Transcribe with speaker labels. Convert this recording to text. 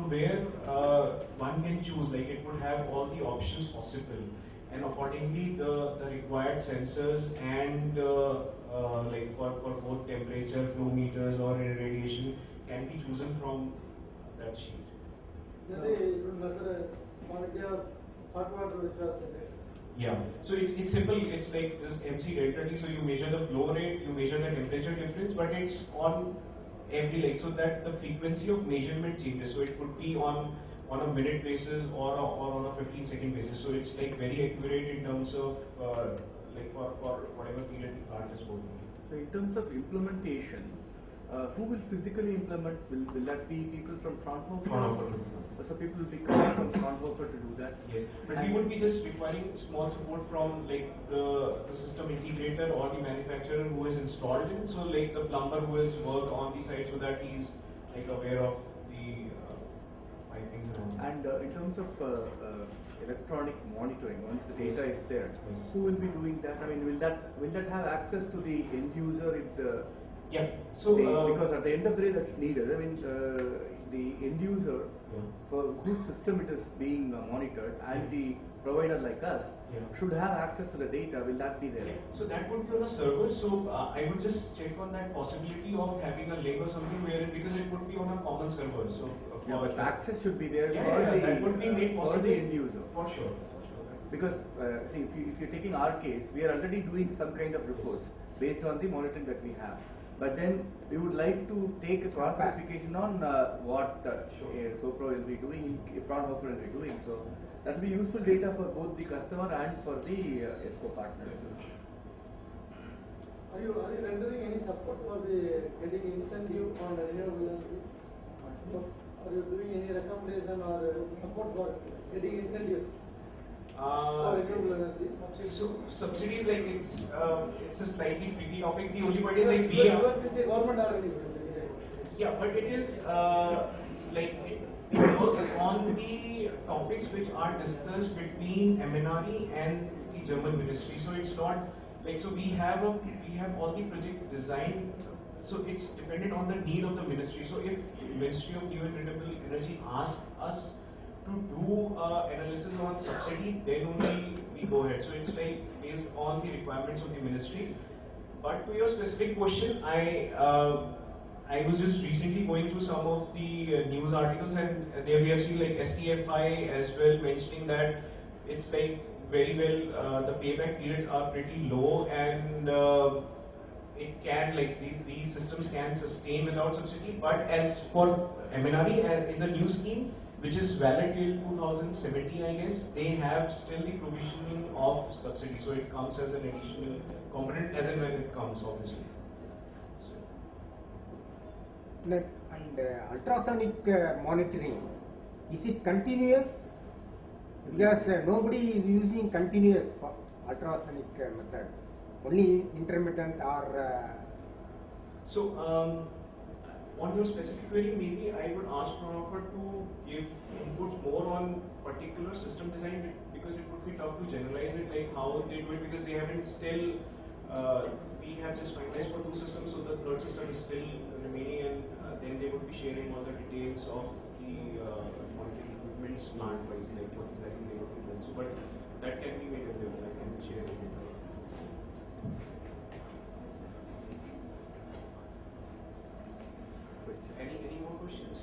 Speaker 1: from where one can choose, like it would have all the options possible, and accordingly the required sensors and like for both temperature, flow meters or irradiation can be chosen from that sheet.
Speaker 2: It will measure quantity of hot water which was generated.
Speaker 1: Yeah, so it's simple. It's like just MC delta T. So you measure the flow rate, you measure the temperature difference, but it's on every, like, so that the frequency of measurement changes. So it could be on a minute basis or on a 15-second basis. So it's like very accurate in terms of like for whatever period the plant is working.
Speaker 3: So in terms of implementation, who will physically implement? Will that be people from Fraunhofer?
Speaker 1: Fraunhofer.
Speaker 3: So people will be coming from Fraunhofer to do that?
Speaker 1: Yes, but we would be just requiring small support from like the system integrator or the manufacturer who is installed in. So like the plumber who has worked on the site, so that he's like aware of the piping.
Speaker 3: And in terms of electronic monitoring, once the data is there,
Speaker 1: yes,
Speaker 3: who will be doing that? I mean, will that have access to the end user if the
Speaker 1: yeah. So
Speaker 3: because at the end of the day, that's needed. I mean, the end user for whose system it is being monitored and the provider like us should have access to the data. Will that be there?
Speaker 1: Yeah. So that would be on a server. So I would just check on that possibility of having a link or something where because it would be on a common server. So
Speaker 3: but access should be there
Speaker 1: that would be made
Speaker 3: for the end user.
Speaker 1: For sure.
Speaker 3: Because see, if you're taking our case, we are already doing some kind of reports based on the monitoring that we have. But then we would like to take a cross verification on what Sopro will be doing, Fraunhofer will be doing. So that will be useful data for both the customer and for the ESCO partner.
Speaker 2: Are you rendering any support for the getting incentive on renewable energy? Are you doing any recommendation or support for getting incentives?
Speaker 1: So subsidies, like it's a slightly tricky topic. The only point is like we are.
Speaker 2: Because it's a government organization.
Speaker 1: Yeah, but it is like it works on the topics which are discussed between MNRE and the German ministry. So it's not like, so we have all the project designed. So it's dependent on the need of the ministry. So if Ministry of New and Renewable Energy asks us to do analysis on subsidy, then only we go ahead. So it's like based on the requirements of the ministry. But to your specific question, I was just recently going through some of the news articles, and there we have seen like STFI as well mentioning that it's like very well the payback periods are pretty low, and it can, like these systems can sustain without subsidy. But as for MNRE in the new scheme, which is valid till 2017, I guess, they have still the provisioning of subsidy. So it comes as an additional component as and when it comes, obviously.
Speaker 4: And ultrasonic monitoring, is it continuous? Because nobody is using continuous ultrasonic method, only intermittent or.
Speaker 1: So on your specific query, maybe I would ask Fraunhofer to give inputs more on particular system design, because it would be tough to generalize it, like how they do it, because they haven't still. We have just finalized for 2 systems, so the third system is still remaining, and then they would be sharing all the details of the monitoring equipments plant-wise, like what exactly they would be doing. So, but that can be made available. I can share it. Any more questions?